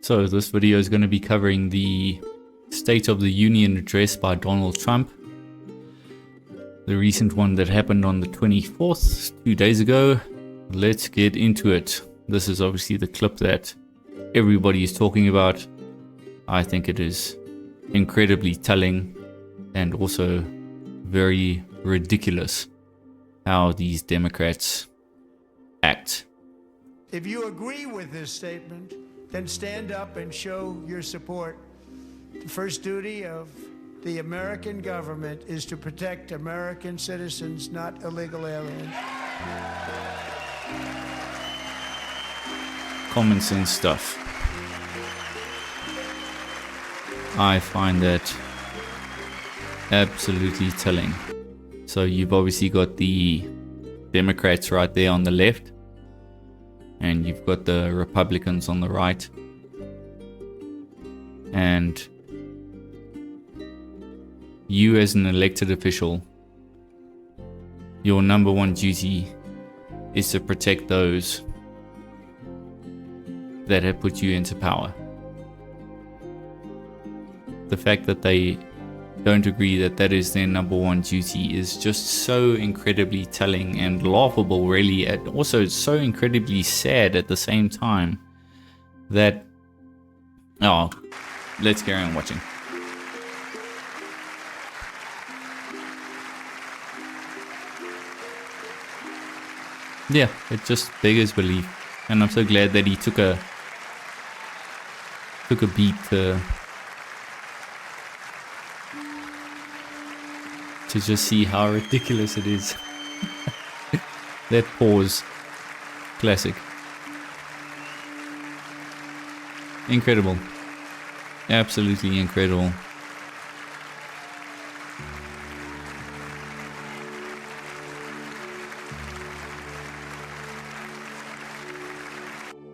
So this video is going to be covering the State of the Union address by Donald Trump. The recent one that happened on the 24th, 2 days ago. Let's get into it. This is obviously the clip that everybody is talking about. I think it is incredibly telling and also very ridiculous how these Democrats act. If you agree with this statement, then stand up and show your support. The first duty of the American government is to protect American citizens, not illegal aliens. Common sense stuff. I find that absolutely telling. So you've obviously got the Democrats right there on the left, and you've got the Republicans on the right. And you as an elected official, your number one duty is to protect those that have put you into power. The fact that they don't agree that that is their number one duty is just so incredibly telling and laughable, really, and also so incredibly sad at the same time that, oh, let's carry on watching. Yeah, it just beggars belief, and I'm so glad that he took a beat to just see how ridiculous it is. That pause. Classic. Incredible. Absolutely incredible.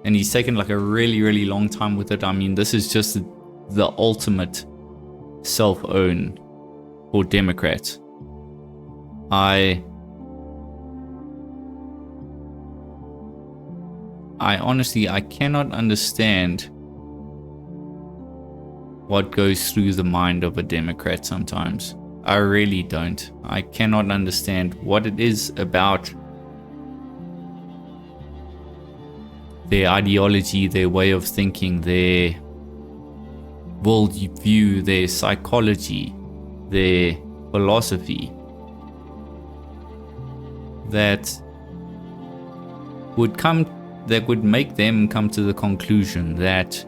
And he's taken like a really long time with it. I mean, this is just the ultimate self-own for Democrats. I honestly, I cannot understand what goes through the mind of a Democrat sometimes. I really don't. I cannot understand what it is about their ideology, their way of thinking, their worldview, their psychology, their philosophy that would make them come to the conclusion that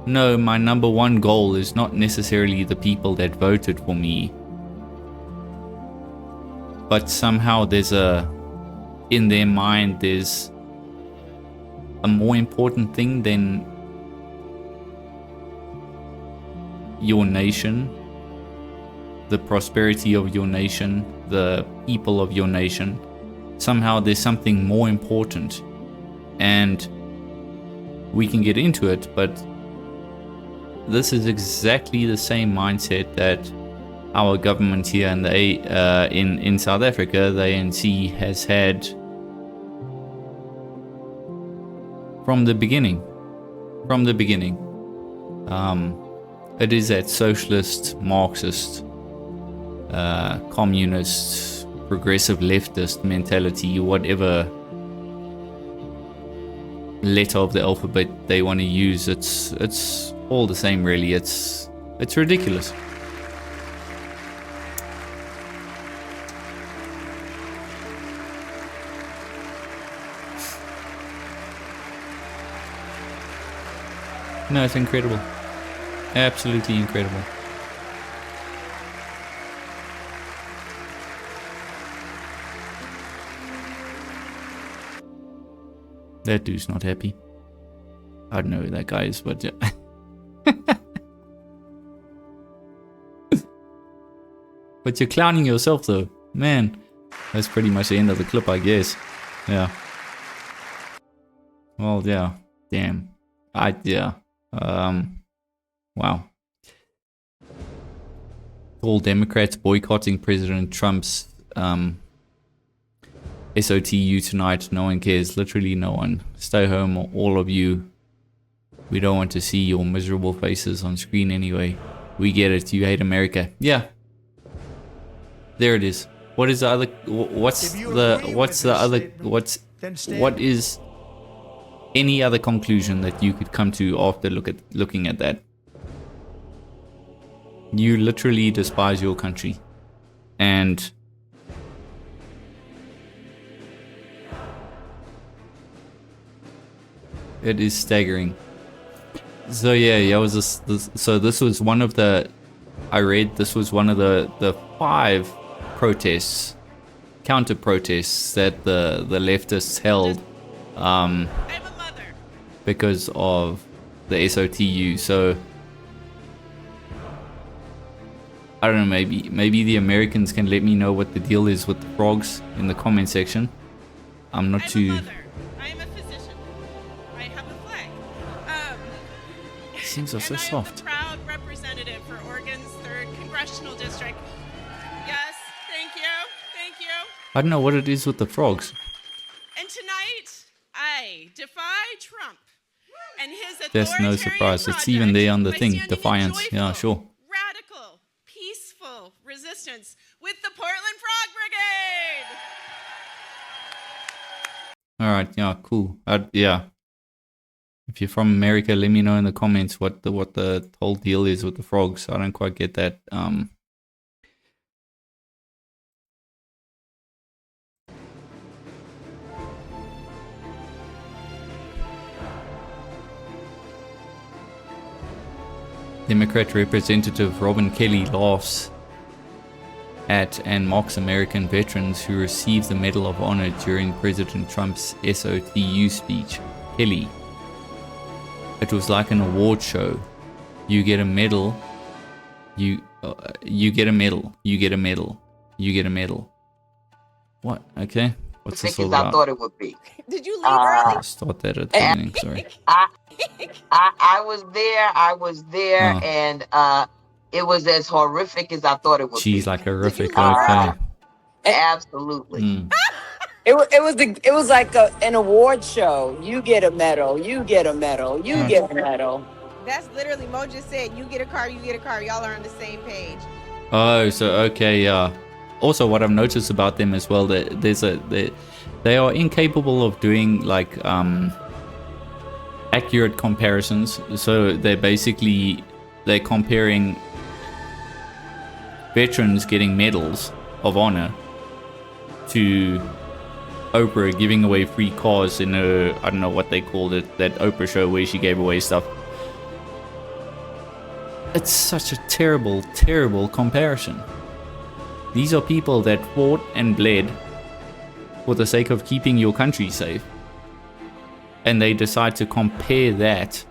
no, my number one goal is not necessarily the people that voted for me, but somehow in their mind there's a more important thing than your nation, the prosperity of your nation, the people of your nation. Somehow there's something more important, and we can get into it, but this is exactly the same mindset that our government here in South Africa, the ANC, has had from the beginning. It is that socialist, Marxist, communist, progressive leftist mentality, whatever letter of the alphabet they want to use. It's all the same, really. It's ridiculous. No, it's incredible. Absolutely incredible. That dude's not happy. I don't know who that guy is, but yeah. But you're clowning yourself though. Man, that's pretty much the end of the clip, I guess. Yeah. Well, yeah. Damn. Wow. All Democrats boycotting President Trump's SOTU tonight. No one cares. Literally no one. Stay home, all of you. We don't want to see your miserable faces on screen anyway. We get it. You hate America. Yeah. There it is. What is the other? What's the other? What is any other conclusion that you could come to after looking at that? You literally despise your country, and it is staggering. So yeah, was this? So this was one of the. I read this was one of the 5 protests, counter protests that the leftists held, because of the SOTU. So I don't know. Maybe the Americans can let me know what the deal is with the frogs in the comment section. I'm not too. Things are so soft. Proud representative for Oregon's 3rd congressional district. Yes, thank you. I don't know what it is with the frogs. And tonight, I defy Trump and his authoritarian There's no surprise. It's even there on the thing. Defiance. Yeah, sure. Radical, peaceful resistance with the Portland Frog Brigade. All right. Yeah. Cool. Yeah. If you're from America, let me know in the comments what the whole deal is with the frogs. I don't quite get that. Democrat Representative Robin Kelly laughs at and mocks American veterans who received the Medal of Honor during President Trump's SOTU speech. Kelly: it was like an award show. You get a medal. You get a medal. You get a medal. You get a medal. What? Okay. What's this all about? I thought it would be. Did you leave early? Start that at the beginning. Sorry. I was there, and it was as horrific as I thought it would be. She's like horrific. Okay. Absolutely. It was like an award show. You get a medal. You get a medal. You get a medal. That's literally Mo just said. You get a car. You get a car. Y'all are on the same page. Oh, so okay, yeah. Also, what I've noticed about them as well, that they are incapable of doing like accurate comparisons. So they're comparing veterans getting medals of honor to Oprah giving away free cars in a, I don't know what they called it, that Oprah show where she gave away stuff. It's such a terrible, terrible comparison. These are people that fought and bled for the sake of keeping your country safe. And they decide to compare that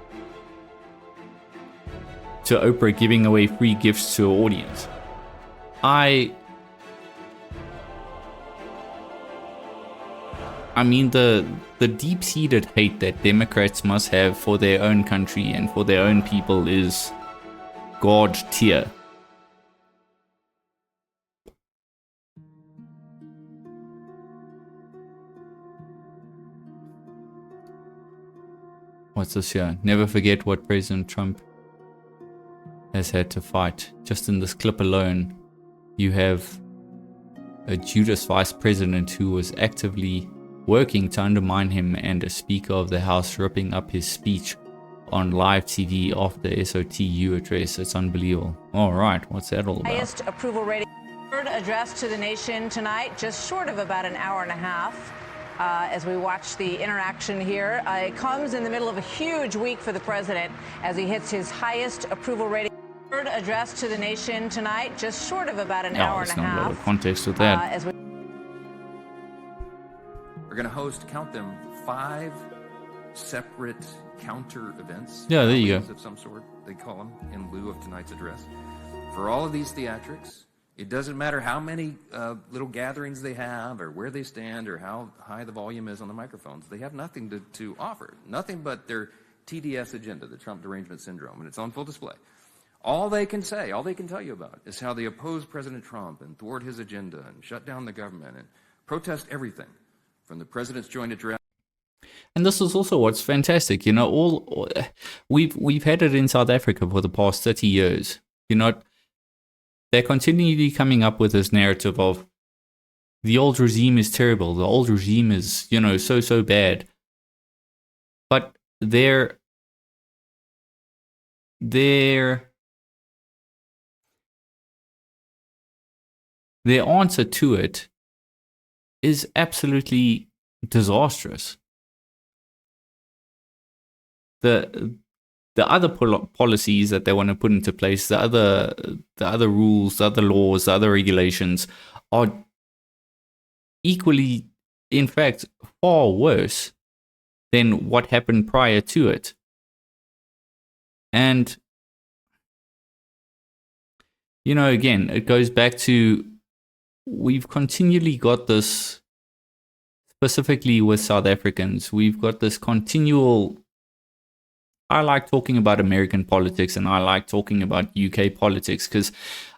to Oprah giving away free gifts to her audience. I mean, the deep-seated hate that Democrats must have for their own country and for their own people is God tier. What's this here? Never forget what President Trump has had to fight. Just in this clip alone, you have a Judas vice president who was actively working to undermine him, and a Speaker of the House ripping up his speech on live TV after SOTU address. It's unbelievable. All right, what's that all about? Highest approval rating. Third address to the nation tonight, just short of about an hour and a half. As we watch the interaction here, it comes in the middle of a huge week for the president as he hits his highest approval rating. Third address to the nation tonight, just short of about an hour and a half. There's not a lot of context with that. We're going to host, count them, 5 separate counter events. Yeah, there you go. Of some sort, they call them, in lieu of tonight's address. For all of these theatrics, it doesn't matter how many little gatherings they have, or where they stand, or how high the volume is on the microphones. They have nothing to offer, nothing but their TDS agenda, the Trump derangement syndrome, and it's on full display. All they can say, all they can tell you about is how they oppose President Trump and thwart his agenda and shut down the government and protest everything from the president's joint address. And this is also what's fantastic, we've had it in South Africa for the past 30 years. They're continually coming up with this narrative of the old regime is terrible, the old regime is, so bad. But their answer to it is absolutely disastrous. The other policies that they want to put into place, the other rules, the other laws, the other regulations are equally, in fact, far worse than what happened prior to it. And, again, it goes back to, we've continually got this, specifically with South Africans, we've got this continual, I like talking about American politics and I like talking about UK politics because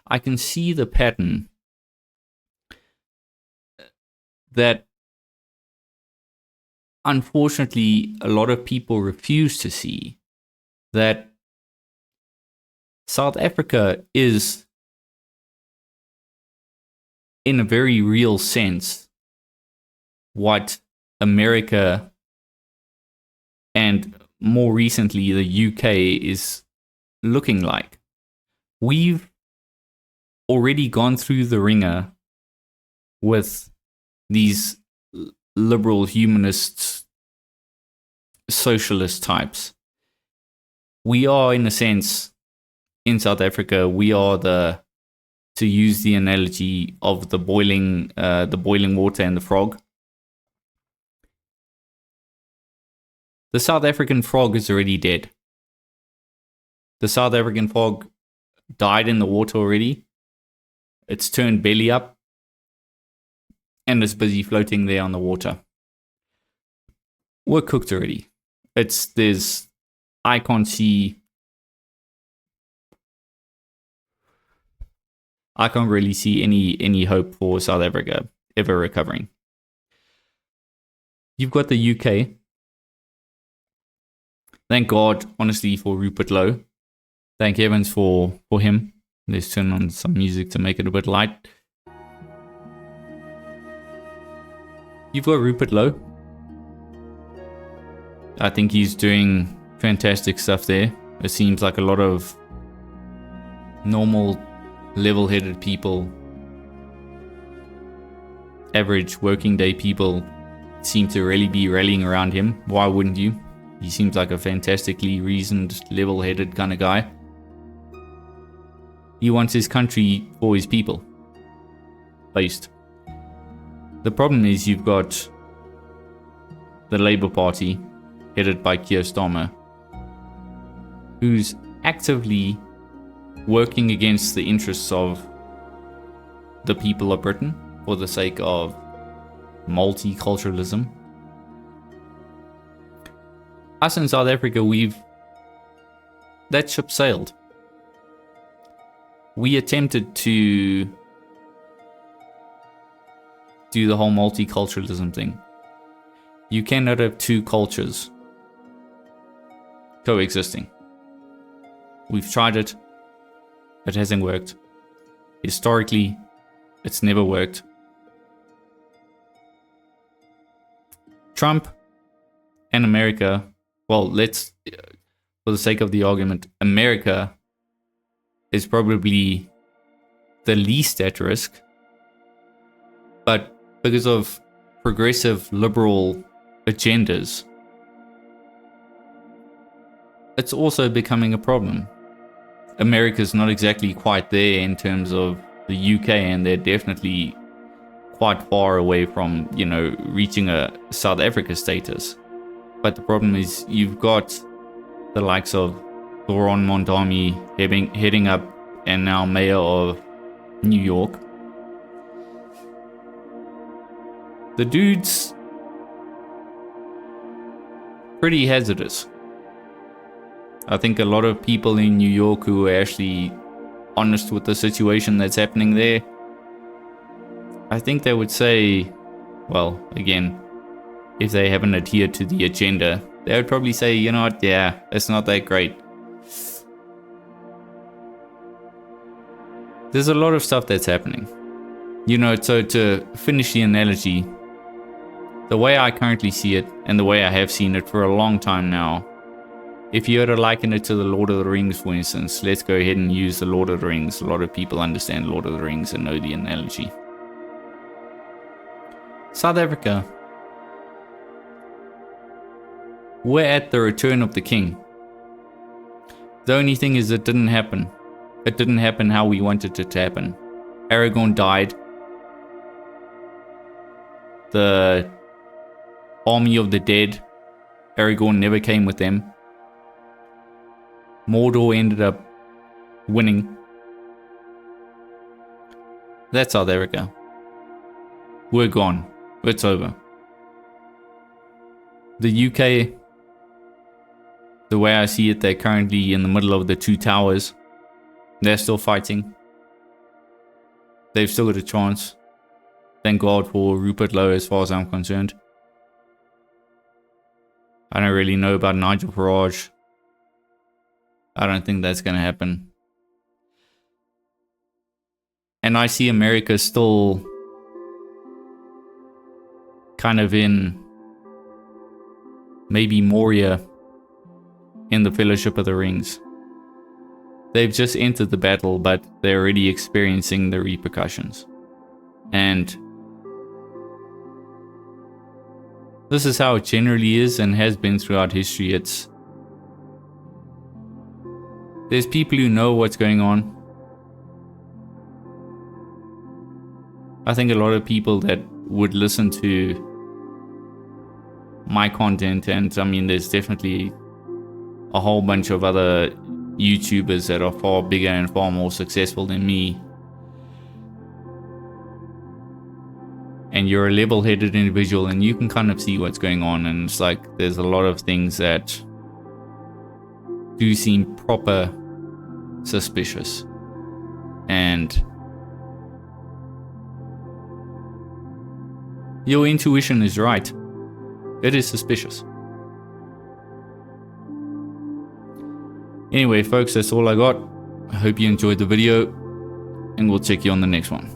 I can see the pattern that unfortunately a lot of people refuse to see, that South Africa is, in a very real sense, what America and more recently the UK is looking like. We've already gone through the ringer with these liberal humanist socialist types. We are, in a sense, in South Africa, we are to use the analogy of the boiling water and the frog. The South African frog is already dead. The South African frog died in the water already. It's turned belly up and is busy floating there on the water. We're cooked already. I can't really see any hope for South Africa ever recovering. You've got the UK. Thank God, honestly, for Rupert Lowe. Thank heavens for him. Let's turn on some music to make it a bit light. You've got Rupert Lowe. I think he's doing fantastic stuff there. It seems like a lot of normal, level-headed people, average working day people, seem to really be rallying around him. Why wouldn't you? He seems like a fantastically reasoned, level-headed kind of guy. He wants his country for his people. Based. The problem is you've got the Labour Party, headed by Keir Starmer, who's actively working against the interests of the people of Britain for the sake of multiculturalism. Us in South Africa, that ship sailed. We attempted to do the whole multiculturalism thing. You cannot have two cultures coexisting. We've tried it. It hasn't worked. Historically, it's never worked. Trump and America, well, let's, for the sake of the argument, America is probably the least at risk. But because of progressive liberal agendas, it's also becoming a problem. America's not exactly quite there in terms of the UK, and they're definitely quite far away from, reaching a South Africa status. But the problem is you've got the likes of Laurent Mondami heading up and now mayor of New York. The dude's pretty hazardous. I think a lot of people in New York who are actually honest with the situation that's happening there, I think they would say, well, again, if they haven't adhered to the agenda. They would probably say, you know what, yeah, it's not that great. There's a lot of stuff that's happening. You know, so to finish the analogy, the way I currently see it, and the way I have seen it for a long time now, if you were to liken it to the Lord of the Rings, for instance, let's go ahead and use the Lord of the Rings. A lot of people understand Lord of the Rings and know the analogy. South Africa, we're at the return of the king. The only thing is it didn't happen. It didn't happen how we wanted it to happen. Aragorn died. The army of the dead, Aragorn never came with them. Mordor ended up winning. That's South Africa. We're gone. It's over. The UK, the way I see it, they're currently in the middle of the two towers. They're still fighting. They've still got a chance. Thank God for Rupert Lowe as far as I'm concerned. I don't really know about Nigel Farage. I don't think that's going to happen. And I see America still kind of in maybe Moria in the Fellowship of the Rings. They've just entered the battle, but they're already experiencing the repercussions. And this is how it generally is and has been throughout history. There's people who know what's going on. I think a lot of people that would listen to my content, and I mean there's definitely a whole bunch of other YouTubers that are far bigger and far more successful than me, and you're a level-headed individual and you can kind of see what's going on, and it's like there's a lot of things that do seem proper suspicious, and your intuition is right. It is suspicious. Anyway, folks, that's all I got. I hope you enjoyed the video, and we'll check you on the next one.